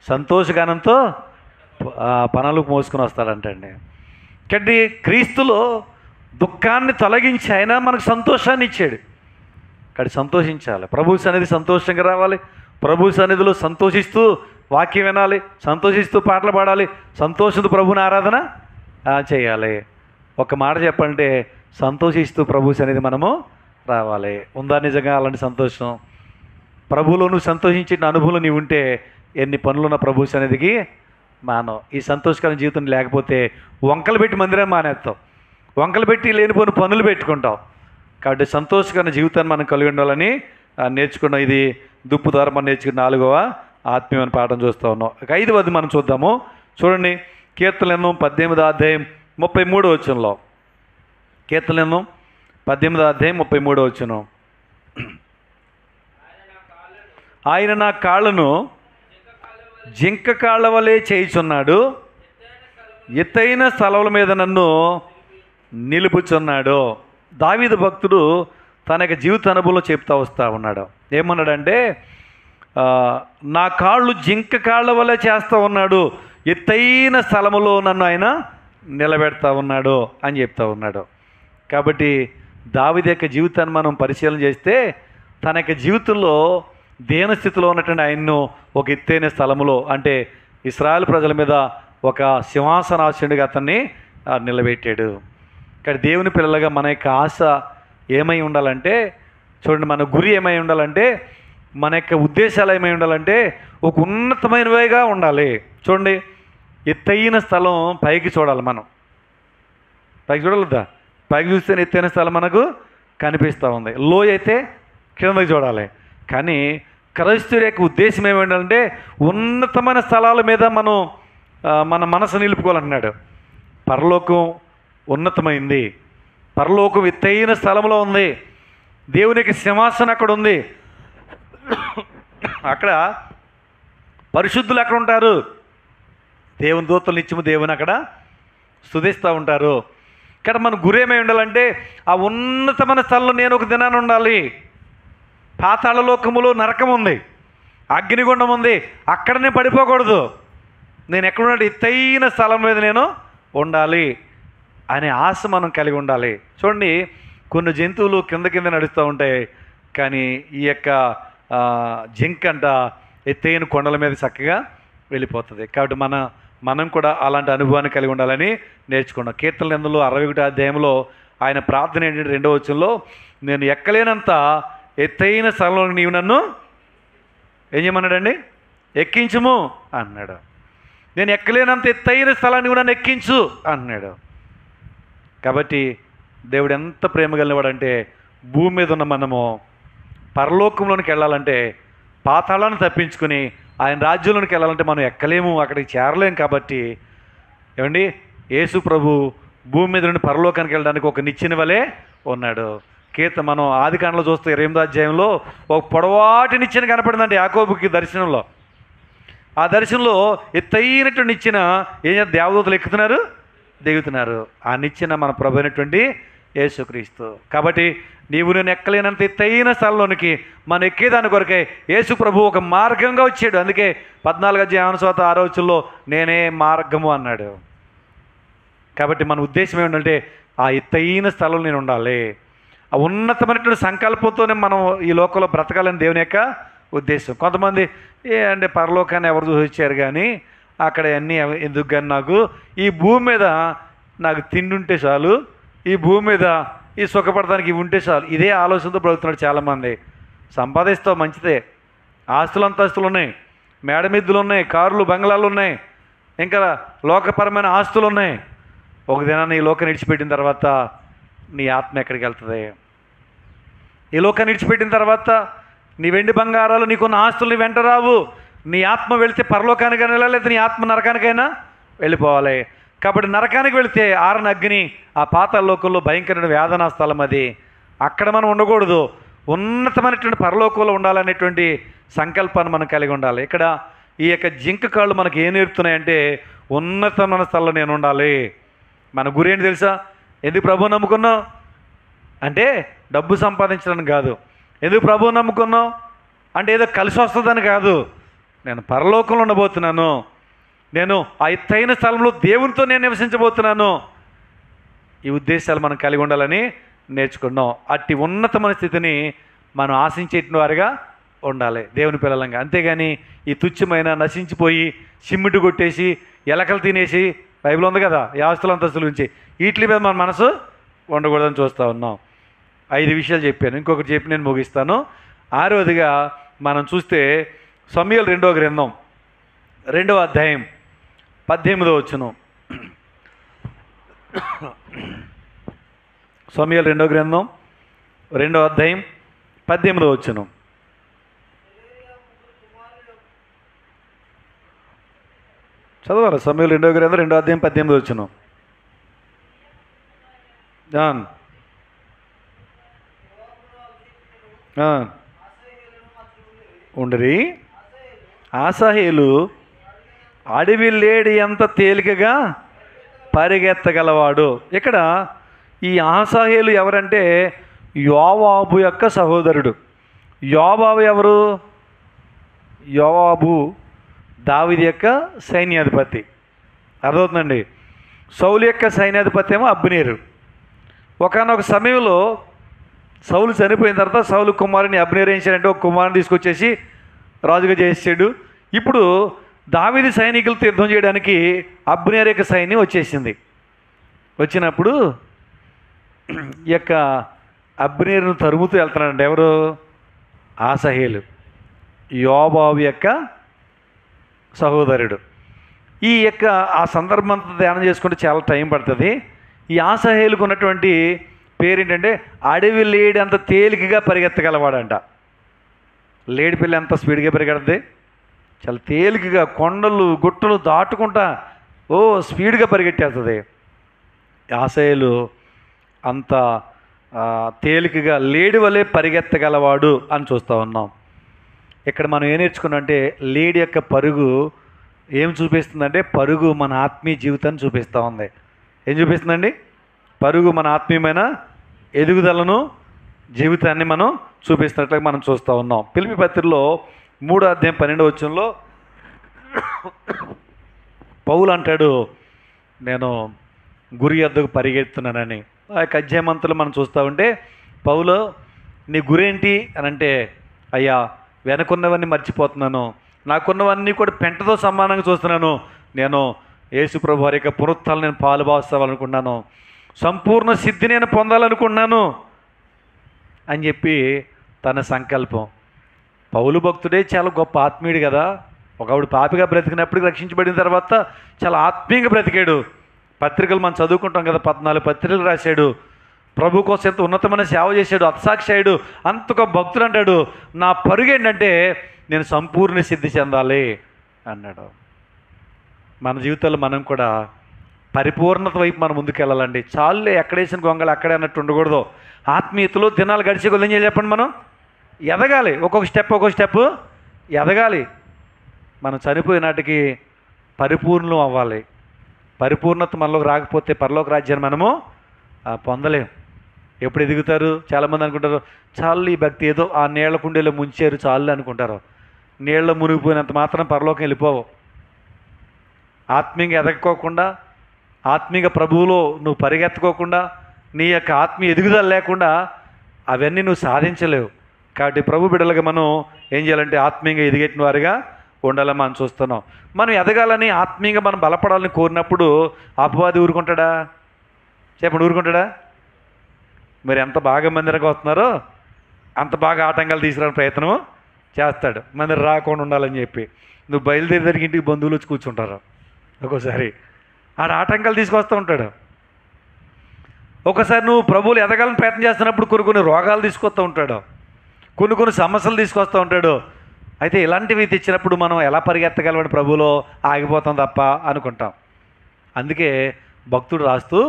సంతోషగానంతో పనులకు మోసుకొని వస్తాడంటండి. కాబట్టి క్రీస్తులో దుఃఖాన్ని తొలగించి ఆయన మనకు సంతోషాన్ని ఇచ్చాడు. కాబట్టి సంతోషించాలి. ప్రభు సన్నిధి సంతోషంగా రావాలి. ప్రభు సన్నిధిలో సంతోషిస్తూ వాక్యం వినాలి, సంతోషిస్తూ పాటలు పాడాలి, సంతోషంతో ప్రభుని ఆరాధన చేయాలి. ఒక మాట చెప్పంటే సంతోషిస్తూ ప్రభు సన్నిధి మనము రావాలి. ఉందా నిజంగా అలాంటి సంతోషం? ప్రభువులో నువ్వు సంతోషించిన అనుభవం నీవు ఉంటే ఎన్ని పనులున్న ప్రభు సన్నిధికి మానవు. ఈ సంతోషకరమైన జీవితం లేకపోతే వంకలు పెట్టి మందిరం మానేస్తావు, వంకలు పెట్టి లేనిపోయిన పనులు పెట్టుకుంటావు. కాబట్టి సంతోషకరమైన జీవితాన్ని మనం కలిగి ఉండాలని నేర్చుకున్నాం. ఇది దుప్పు ద్వారా మనం నేర్చుకున్న 4వ ఆత్మీయమైన పాఠం చూస్తూ ఉన్నాం. 5వది మనం చూద్దాము. చూడండి, కీర్తనలు 18వ అధ్యాయం 33వ వచనంలో. కీర్తనలు 18వ అధ్యాయం 33వ వచనం. ఆయన నా కాళ్ళను జింక కాళ్ళ వలె చేయుచున్నాడు, ఎత్తైన స్థలముల మీద నన్ను నిలుపుచున్నాడు. దావీదు భక్తుడు తన యొక్క జీవిత అనుభవంలో చెప్తా వస్తూ ఉన్నాడు. ఏమన్నాడంటే, నా కాళ్ళు జింక కాళ్ళ వలె చేస్తూ ఉన్నాడు, ఎత్తైన స్థలములో నన్ను ఆయన నిలబెడతా ఉన్నాడు అని చెప్తా ఉన్నాడు. కాబట్టి దావీదు యొక్క జీవితాన్ని మనం పరిశీలన చేస్తే తన యొక్క జీవితంలో దీనస్థితిలో ఉన్నటువంటి ఆయన్ను ఒక ఎత్తైన స్థలములో, అంటే ఇశ్రాయేలు ప్రజల మీద ఒక సింహాసనాసీనుడిగా అతన్ని నిలబెట్టాడు. ఇక్కడ దేవుని పిల్లలుగా మన యొక్క ఆశ ఏమై ఉండాలంటే, చూడండి, మన గురి ఏమై ఉండాలంటే, మన యొక్క ఉద్దేశాలు ఏమై ఉండాలంటే ఒక ఉన్నతమైనవిగా ఉండాలి. చూడండి, ఎత్తైన స్థలం పైకి చూడాలి. మనం పైకి చూడలేదా? పైకి చూస్తే ఎత్తైన స్థలం మనకు కనిపిస్తూ ఉంది. లోయ అయితే కిందకి చూడాలి. కానీ క్రైస్తవుడి యొక్క ఉద్దేశం ఏమి ఉండాలంటే ఉన్నతమైన స్థలాల మీద మనం మన మనసు నిలుపుకోవాలన్నాడు. పరలోకం ఉన్నతమైంది, పరలోకం ఎత్తైన స్థలంలో ఉంది, దేవునికి సింహాసనం అక్కడ ఉంది, అక్కడ పరిశుద్ధులు అక్కడ ఉంటారు, దేవుని దూతలు నిత్యము దేవుని అక్కడ స్తుతిస్తూ ఉంటారు. ఇక్కడ మన గురేమై ఉండాలంటే ఆ ఉన్నతమైన స్థలంలో నేను ఒక దినాన్ని ఉండాలి. పాతాళ లోకములో నరకం ఉంది, అగ్నిగుండం ఉంది, అక్కడ నేను పడిపోకూడదు. నేను ఎక్కడున్నట్టు ఎత్తైన స్థలం మీద నేను ఉండాలి అనే ఆశ మనం కలిగి ఉండాలి. చూడండి, కొన్ని జంతువులు కింద నడుస్తూ ఉంటాయి, కానీ ఈ యొక్క జింక అంట ఎత్తైన కొండల మీద చక్కగా వెళ్ళిపోతుంది. కాబట్టి మనం కూడా అలాంటి అనుభవాన్ని కలిగి ఉండాలని నేర్చుకున్నాం. కీర్తనలు 61వ అధ్యాయంలో ఆయన ప్రార్థన ఏంటంటే 2వ వచనంలో, నేను ఎక్కలేనంత ఎత్తైన స్థలంలో నీవు నన్ను ఏం చేయమన్నాడండి? ఎక్కించుము అన్నాడు. నేను ఎక్కలేనంత ఎత్తైన స్థలాన్ని నీవు నన్ను ఎక్కించు అన్నాడు. కాబట్టి దేవుడు ఎంత ప్రేమ కలిగినవాడంటే, భూమి మీద ఉన్న మనము పరలోకంలోనికి వెళ్ళాలంటే, పాతాళాన్ని తప్పించుకుని ఆయన రాజ్యంలోనికి వెళ్ళాలంటే మనం ఎక్కలేము, అక్కడికి చేరలేము. కాబట్టి ఏమండి, యేసు ప్రభు భూమి మీద నుండి పరలోకానికి వెళ్ళడానికి ఒక నిచ్చెన వలె ఉన్నాడు. మనం ఆదికాండలో చూస్తే 28వ అధ్యాయంలో ఒక పొడవాటి నిచ్చెన కనపడిందంటే యాకోబుకి దర్శనంలో. ఆ దర్శనంలో ఎత్తైనటువంటి నిచ్చెన ఏం చేస్తారు? దేవదూతలు ఎక్కుతున్నారు, దిగుతున్నారు. ఆ నిచ్చెన మన ప్రభు అయినటువంటి యేసుక్రీస్తు. కాబట్టి నీవు నేను ఎక్కలేనంత ఎత్తైన స్థలంలోనికి మనం ఎక్కేదాని కొరకే యేసు ప్రభు ఒక మార్గంగా వచ్చాడు. అందుకే 14వ అధ్యాయం 6వ వచనంలో నేనే మార్గము అన్నాడు. కాబట్టి మన ఉద్దేశం ఏమిటంటే ఆ ఎత్తైన స్థలంలో నేను ఉండాలి. ఆ ఉన్నతమైనటువంటి సంకల్పంతోనే మనం ఈ లోకంలో బ్రతకాలని దేవుని యొక్క ఉద్దేశం. కొంతమంది అంటే పరలోకాన్ని ఎవరు చూసి వచ్చారు కానీ అక్కడ అన్నీ ఎందుకు కానీ, నాకు ఈ భూమి మీద నాకు తిండి ఉంటే చాలు, ఈ భూమి మీద ఈ సుఖపడటానికి ఇవి ఉంటే చాలు, ఇదే ఆలోచనతో బ్రతుకుతున్నాడు చాలామంది. సంపాదిస్తావు మంచిదే, ఆస్తులు అంతస్తులు ఉన్నాయి, మేడమిద్దులు ఉన్నాయి, కార్లు బంగ్లాలు ఉన్నాయి, ఇంకా లోకపరమైన ఆస్తులు ఉన్నాయి. ఒక దినాన్ని ఈ లోకాన్ని విడిచిపెట్టిన తర్వాత నీ ఆత్మ ఎక్కడికి వెళ్తుంది? ఈ లోకాన్ని విడిచిపెట్టిన తర్వాత నీ వెండి బంగారాలు, నీకున్న ఆస్తులు వెంట రావు. నీ ఆత్మ వెళితే పరలోకానికైనా వెళ్ళాలి, నీ ఆత్మ నరకానికైనా వెళ్ళిపోవాలి. కాబట్టి నరకానికి వెళితే ఆరని అగ్ని, ఆ పాతాళ లోకంలో భయంకరమైన వేదనా స్థలం అది. అక్కడ మనం ఉండకూడదు, ఉన్నతమైనటువంటి పరలోకంలో ఉండాలనేటువంటి సంకల్పాన్ని మనం కలిగి ఉండాలి. ఇక్కడ ఈ యొక్క జింక కాళ్ళు మనకి ఏం నేర్పుతున్నాయంటే ఉన్నతమైన స్థలంలో నేను ఉండాలి. మన గురి ఏంటి తెలుసా? ఎందుకు ప్రభువు నమ్ముకున్నావు అంటే డబ్బు సంపాదించడానికి కాదు. ఎందుకు ప్రభువు నమ్ముకున్నావు అంటే ఏదో కలిసి వస్తుందని కాదు. నేను పరలోకంలో ఉండబోతున్నాను, నేను ఆ ఎత్తైన స్థలంలో దేవునితో నేను నివసించబోతున్నాను. ఈ ఉద్దేశాలు మనం కలిగి ఉండాలని నేర్చుకున్నాం. అట్టి ఉన్నతమైన స్థితిని మనం ఆశించేటి వారిగా ఉండాలి దేవుని పిల్లలంగా. అంతేగాని ఈ తుచ్చమైన నశించిపోయి సిమ్మిటి కొట్టేసి ఎలకలు తినేసి బైబిల్ ఉంది కదా ఈ ఆస్తుల అంతస్తుల గురించి, వీటి మీద మన మనసు ఉండకూడదని చూస్తూ ఉన్నాం. 5 విషయాలు చెప్పాను, ఇంకొకటి చెప్పి నేను ముగిస్తాను. 6వదిగా మనం చూస్తే సమూయేలు 2వ గ్రంథం 2వ అధ్యాయం 18వ వచనం. సమూయేలు 2వ గ్రంథం 2వ అధ్యాయం 18వ వచనం. చదవాలి. సమూయేలు 2వ గ్రంథం 2వ అధ్యాయం 18వ వచనం. ఉండరి ఆసాహేలు అడవి లేడి ఎంత తేలికగా పరిగెత్తగలవాడు. ఇక్కడ ఈ ఆసాహేలు ఎవరంటే యోవాబు యొక్క సహోదరుడు. యోవాబు ఎవరు? యోవాబు దావీదు యొక్క సైన్యాధిపతి. అర్థమవుతుందండి? సౌలు యొక్క సైన్యాధిపతి ఏమో అబ్నేరు. ఒకానొక సమయంలో సౌలు చనిపోయిన తర్వాత సౌలు కుమారుని అబ్నేరు ఏం చేశాడంటే ఒక కుమారుని తీసుకొచ్చేసి రాజుగా చేసాడు. ఇప్పుడు దావీదు సైనికులతో యుద్ధం చేయడానికి అబ్నేరు యొక్క సైన్యం వచ్చేసింది. వచ్చినప్పుడు ఈ యొక్క అబ్నేరును తరుముతూ వెళ్తున్నాడండి. ఎవరు? ఆసాహేలు, యోవాబు యొక్క సహోదరుడు. ఈ యొక్క ఆ సందర్భం అంతా ధ్యానం చేసుకుంటే చాలా టైం పడుతుంది. ఈ ఆసాహేలుకు ఉన్నటువంటి పేరేంటంటే అడవి లేడి అంత తేలికగా పరిగెత్తగలవాడంట. లేడి పిల్ల ఎంత స్పీడ్గా పరిగెడుతుంది? చాలా తేలికగా కొండలు గుట్టలు దాటుకుంటా స్పీడ్గా పరిగెట్టేస్తుంది. ఆసాహేలు అంత తేలికగా లేడి వలె పరిగెత్తగలవాడు అని చూస్తూ ఉన్నాం. ఇక్కడ మనం ఏం నేర్చుకున్నాం అంటే లేడి యొక్క పరుగు ఏం చూపిస్తుందంటే పరుగు మన ఆత్మీయ జీవితాన్ని చూపిస్తూ ఉంది. ఏం చూపిస్తుందండి? పరుగు మన ఆత్మీయమైన ఎదుగుదలను జీవితాన్ని మనం చూపిస్తున్నట్లుగా మనం చూస్తూ ఉన్నాం. ఫిలిప్పీ పత్రికలో 3వ అధ్యాయం 12వ వచనంలో పౌలు అంటాడు, నేను గురి వద్దకు పరిగెడుతున్నానని. ఆ యొక్క అధ్యాయమంతలో మనం చూస్తూ ఉంటే పౌలు నీ గురేంటి అని అంటే, అయ్యా వెనకున్నవన్నీ మర్చిపోతున్నాను, నాకున్నవన్నీ కూడా పెంటతో సమానంగా చూస్తున్నాను, నేను యేసుప్రభు వారి యొక్క పునరుత్థానం నేను పాలుభావిస్తావాలనుకున్నాను, సంపూర్ణ సిద్ధి నేను పొందాలనుకున్నాను అని చెప్పి తన సంకల్పం. పౌలు భక్తుడే చాలా గొప్ప ఆత్మీయుడు కదా. ఒకప్పుడు పాపిగా బ్రతికినప్పుడు రక్షించబడిన తర్వాత చాలా ఆత్మీయంగా బ్రతికాడు. పత్రికలు మనం చదువుకుంటాం కదా, 14 పత్రికలు రాశాడు. ప్రభు కోసం ఎంత ఉన్నతమైన సేవ చేశాడు, అత్సాక్షాయుడు, అంత ఒక భక్తుడు. అంటాడు నా పరుగు ఏంటంటే నేను సంపూర్ణ సిద్ధి చెందాలి అన్నాడు. మన జీవితాల్లో మనం కూడా పరిపూర్ణత వైపు మనం ముందుకు వెళ్ళాలండి. చాలులే ఎక్కడేసిన గొంగళి అక్కడే అన్నట్టు ఉండకూడదు. ఆత్మీయతలో దినాలు గడిచే కొద్ది ఏం చేయాలి చెప్పండి? మనం ఎదగాలి. ఒక్కొక్క స్టెప్ ఎదగాలి. మనం చనిపోయినాటికి పరిపూర్ణం అవ్వాలి. పరిపూర్ణత మనలోకి రాకపోతే పరలోక రాజ్యాన్ని మనము పొందలేం. ఎప్పుడు ఎదుగుతారు? చాలామంది అనుకుంటారు చాలు ఈ భక్తి ఏదో ఆ నీళ్ల కుండీలో ముంచారు చాలు అనుకుంటారు. నీళ్ళలో మునిగిపోయినంత మాత్రం పరలోకం వెళ్ళిపోవు. ఆత్మీయంగా ఎదగకోకుండా, ఆత్మీయ ప్రభువులో నువ్వు పరిగెత్తుకోకుండా, నీ యొక్క ఆత్మీయ ఎదుగుదల లేకుండా అవన్నీ నువ్వు సాధించలేవు. కాబట్టి ప్రభు బిడ్డలుగా మనం ఏం చేయాలంటే ఆత్మీయంగా ఎదిగేటిన వారిగా ఉండాలని మనం చూస్తున్నాం. మనం ఎదగాలని ఆత్మీయంగా మనం బలపడాలని కోరినప్పుడు అపవాది ఊరుకుంటాడా? చెప్పండి, ఊరుకుంటాడా? మరి ఎంత బాగా మందిరకు వస్తున్నారో అంత బాగా ఆటంకాలు తీసుకురాని ప్రయత్నం చేస్తాడు. మందిర రాకుండా ఉండాలని చెప్పి. నువ్వు బయలుదేరేసరికి ఇంటికి బంధువులు వచ్చి కూర్చుంటారు. ఒక్కోసారి ఆడ ఆటంకాలు తీసుకొస్తూ ఉంటాడు. ఒకసారి నువ్వు ప్రభువులు ఎదగాలని ప్రయత్నం చేస్తున్నప్పుడు కొన్ని రోగాలు తీసుకొస్తూ ఉంటాడు, కొన్ని సమస్యలు తీసుకొస్తూ ఉంటాడు. అయితే ఇలాంటివి తెచ్చినప్పుడు మనం ఎలా పరిగెత్తగలమని ప్రభువులో ఆగిపోతాం తప్ప అనుకుంటాం. అందుకే భక్తుడు రాస్తూ,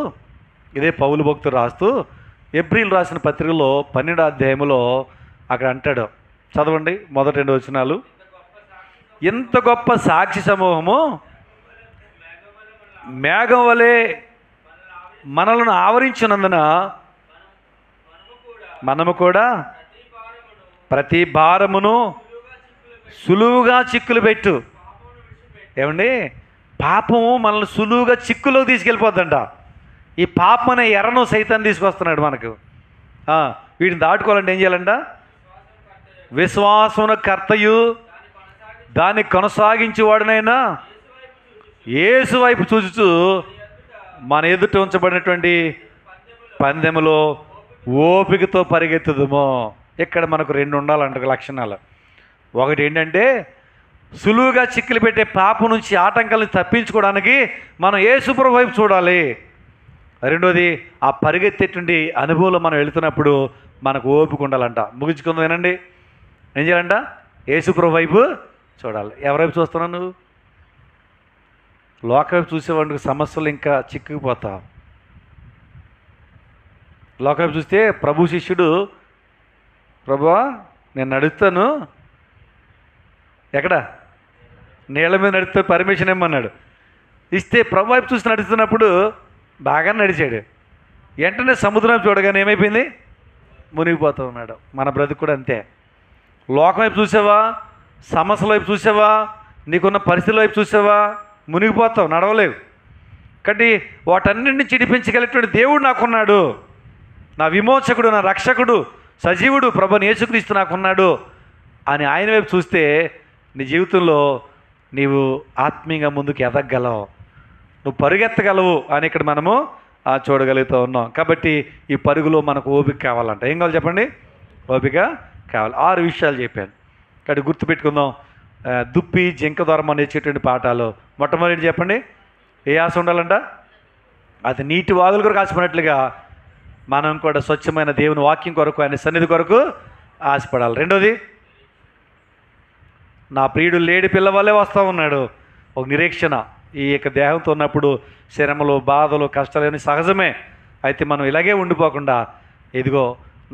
ఇదే పౌలు భక్తుడు రాస్తూ ఎబ్రీలు రాసిన పత్రికలో 12వ అధ్యాయంలో అక్కడ అంటాడు, చదవండి మొదటి 2 వచనాలు. ఇంత గొప్ప సాక్షి సమూహము మేఘం వలె మనలను ఆవరించినందున మనము కూడా ప్రతి భారమును సులువుగా చిక్కులు పెట్టు. ఏమండి, పాపము మనల్ని సులువుగా చిక్కులోకి తీసుకెళ్ళిపోద్దంట. ఈ పాపం అనే ఎర్రను సైతాన్ని తీసుకొస్తున్నాడు మనకు. వీటిని దాటుకోవాలంటే ఏం చేయాలంట? విశ్వాసమున కర్తయు దాన్ని కొనసాగించేవాడునైనా యేసు వైపు చూచుచు మన ఎదుట ఉంచబడినటువంటి పందెములో ఓపికతో పరిగెత్తుదుమో. ఇక్కడ మనకు రెండు ఉండాలంట లక్షణాలు. ఒకటి ఏంటంటే, సులువుగా చిక్కులు పెట్టే పాపం నుంచి ఆటంకాలను తప్పించుకోవడానికి మనం యేసుప్రభు వైపు చూడాలి. రెండోది, ఆ పరిగెత్తేటువంటి అనుభవంలో మనం వెళుతున్నప్పుడు మనకు ఓపిక ఉండాలంట. ముగించుకుందాం వినండి. ఏం చేయాలంట? యేసుప్రభు వైపు చూడాలి. ఎవరైపు చూస్తున్నావు నువ్వు? లోక వైపు చూసేవాడికి సమస్యలు ఇంకా చిక్కుకుపోతావు. లోక వైపు చూస్తే ప్రభు శిష్యుడు, ప్రభువా నేను నడుస్తాను, ఎక్కడ? నీళ్ళ మీద నడిస్తే పర్మిషన్ ఇమ్మన్నాడు. ఇస్తే ప్రభు వైపు చూసి నడుస్తున్నప్పుడు బాగా నడిచాడు. వెంటనే సముద్రం చూడగానే ఏమైపోయింది? మునిగిపోతూ ఉన్నాడు. మన బ్రతుకు కూడా అంతే. లోకం వైపు చూసావా, సమస్యల వైపు చూసావా, నీకున్న పరిస్థితుల వైపు చూసావా, మునిగిపోతావు, నడవలేవు. కాబట్టి వాటన్నింటినీ చిడిపించగలిగినటువంటి దేవుడు నాకున్నాడు, నా విమోచకుడు, నా రక్షకుడు, సజీవుడు ప్రభుని యేసుక్రీస్తు నాకున్నాడు అని ఆయన వైపు చూస్తే నీ జీవితంలో నీవు ఆత్మీయంగా ముందుకు ఎదగగలవు, నువ్వు పరుగెత్తగలవు అని ఇక్కడ మనము చూడగలుగుతూ ఉన్నాం. కాబట్టి ఈ పరుగులో మనకు ఓపిక కావాలంట. ఏం కావాలి చెప్పండి? ఓపిక కావాలి. 6 విషయాలు చెప్పాను. కాబట్టి గుర్తుపెట్టుకుందాం. దుప్పి జింక ద్వారా మనం నేర్చేటువంటి పాఠాలు. మొట్టమొదటి చెప్పండి, ఏ ఆశ ఉండాలంట? అది నీటి వాగుల కొరకు ఆశపడినట్లుగా మనం కూడా స్వచ్ఛమైన దేవుని వాక్యం కొరకు, ఆయన సన్నిధి కొరకు ఆశపడాలి. రెండోది, నా ప్రియుడు లేడి పిల్లవాళ్ళే వస్తూ ఉన్నాడు. ఒక నిరీక్షణ. ఈ యొక్క దేహంతో ఉన్నప్పుడు శ్రమలు, బాధలు, కష్టాలు సహజమే. అయితే మనం ఇలాగే ఉండిపోకుండా, ఇదిగో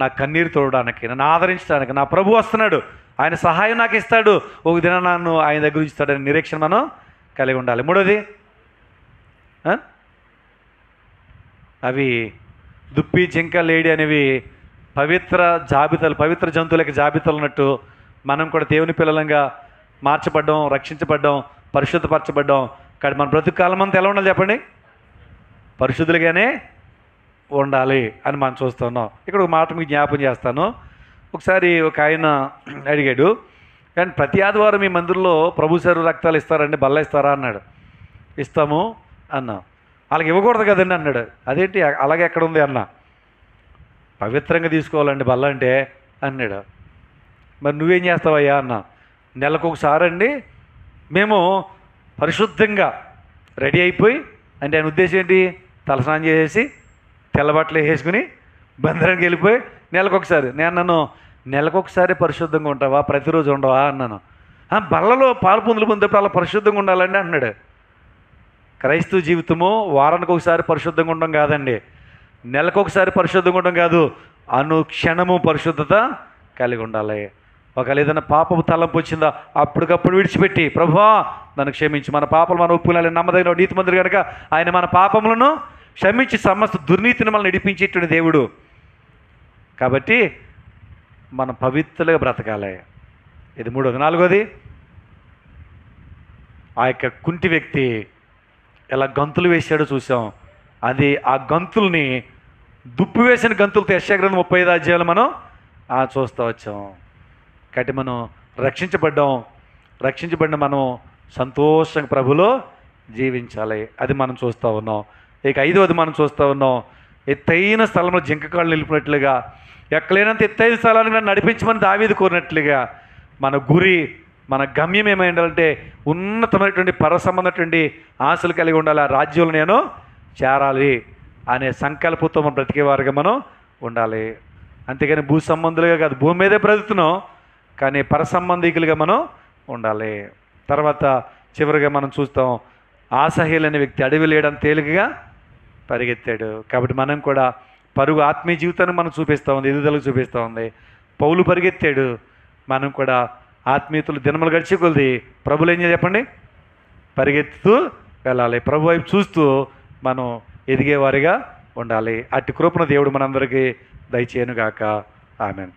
నా కన్నీరు తోడడానికి, నన్ను ఆదరించడానికి నా ప్రభు వస్తున్నాడు, ఆయన సహాయం నాకు ఇస్తాడు, ఒక దినం నన్ను ఆయన దగ్గర ఉంచుతాడని నిరీక్షణ మనం కలిగి ఉండాలి. మూడోది, అవి దుప్పి జింక లేడి అనేవి పవిత్ర జాబితాలు, పవిత్ర జంతువులకి జాబితాలు ఉన్నట్టు మనం కూడా దేవుని పిల్లలంగా మార్చబడ్డం, రక్షించబడ్డం, పరిశుద్ధపరచబడ్డం. కానీ మన బ్రతుకు కాలం అంతా ఎలా ఉండాలి చెప్పండి? పరిశుద్ధులుగానే ఉండాలి అని మనం చూస్తున్నాం. ఇక్కడ ఒక మాట మీకు జ్ఞాపకం చేస్తాను. ఒకసారి ఒక ఆయన అడిగాడు, కానీ ప్రతి ఆదివారం మీ మందిరంలో ప్రభు శరీర రక్తాలు ఇస్తారండి, బల్ల ఇస్తారా అన్నాడు. ఇస్తాము అన్నా. వాళ్ళకి ఇవ్వకూడదు కదండి అన్నాడు. అదేంటి అలాగే ఎక్కడ ఉంది అన్న? పవిత్రంగా తీసుకోవాలండి బల్ల అంటే అన్నాడు. మరి నువ్వేం చేస్తావయ్యా అన్న? నెలకు ఒకసారి అండి మేము పరిశుద్ధంగా రెడీ అయిపోయి, అంటే ఆయన ఉద్దేశం ఏంటి? తలస్నానం చేసేసి తెల్లబట్టలు వేసుకుని బందరానికి వెళ్ళిపోయి నెలకొకసారి. నేను నన్ను నెలకొకసారి పరిశుద్ధంగా ఉంటావా, ప్రతిరోజు ఉండవా అన్నాను. బల్లలో పాలు పొందులు పొందేప్పుడు అలా పరిశుద్ధంగా ఉండాలండి అన్నాడు. క్రైస్తవ జీవితము వారానికి ఒకసారి పరిశుద్ధంగా ఉండడం కాదండి, నెలకొకసారి పరిశుద్ధంగా ఉండడం కాదు, అనుక్షణము పరిశుద్ధత కలిగి ఉండాలి. ఒకవేళ ఏదైనా పాపము తలంపు వచ్చిందా అప్పటికప్పుడు విడిచిపెట్టి, ప్రభువా నన్ను క్షమించి, మన పాపలు మన ఒప్పుకోవాలి, నమ్మదగిన నీతిమంతుడు కనుక ఆయన మన పాపములను క్షమించి సమస్త దుర్నీతిని మనల్ని నడిపించేటువంటి దేవుడు. కాబట్టి మనం పవిత్రులుగా బ్రతకాలి. ఇది మూడోది. నాలుగోది, ఆ యొక్క కుంటి వ్యక్తి ఎలా గంతులు వేసాడో చూసాం. అది ఆ గంతుల్ని దుప్పి వేసిన గంతులతో యెషయా గ్రంథం 35 అధ్యాయాలు మనం చూస్తూ వచ్చాం. కాబట్టి మనం రక్షించబడిన మనం సంతోషంగా ప్రభులో జీవించాలి. అది మనం చూస్తూ ఉన్నాం. ఇక 5వది మనం చూస్తూ ఉన్నాం, ఎత్తైన స్థలంలో జింకకాళ్ళు నిలిపినట్లుగా, ఎక్కలేనంత ఎత్తైన స్థలానికి నన్ను నడిపించమని దావీదు కోరినట్లుగా మన గురి, మన గమ్యం ఏమై ఉండాలంటే ఉన్నతమైనటువంటి పరసంబంధమైనటువంటి ఆశలు కలిగి ఉండాలి. ఆ రాజ్యంలో నేను చేరాలి అనే సంకల్పంతో మనం బ్రతికేవారుగా మనం ఉండాలి. అంతేగాని భూ సంబంధులుగా కాదు, భూమి మీదే బ్రతుకుతున్నాం కానీ పరసంబంధికులుగా మనం ఉండాలి. తర్వాత చివరిగా మనం చూస్తాం, ఆసహేలు అనే వ్యక్తి అడవి లేడని తేలికగా పరిగెత్తాడు. కాబట్టి మనం కూడా పరుగు ఆత్మీయ జీవితాన్ని మనం చూపిస్తూ ఉంది, ఎదుగుదలకు చూపిస్తూ ఉంది. పౌలు పరిగెత్తాడు, మనం కూడా ఆత్మీయతలు దినములు గడిచే కొలది ప్రభులు ఏం చేయాలి చెప్పండి? పరిగెత్తుతూ వెళ్ళాలి. ప్రభు వైపు చూస్తూ మనం ఎదిగేవారిగా ఉండాలి. అట్టి కృపను దేవుడు మనందరికీ దయచేయనుగాక. ఆమేన్.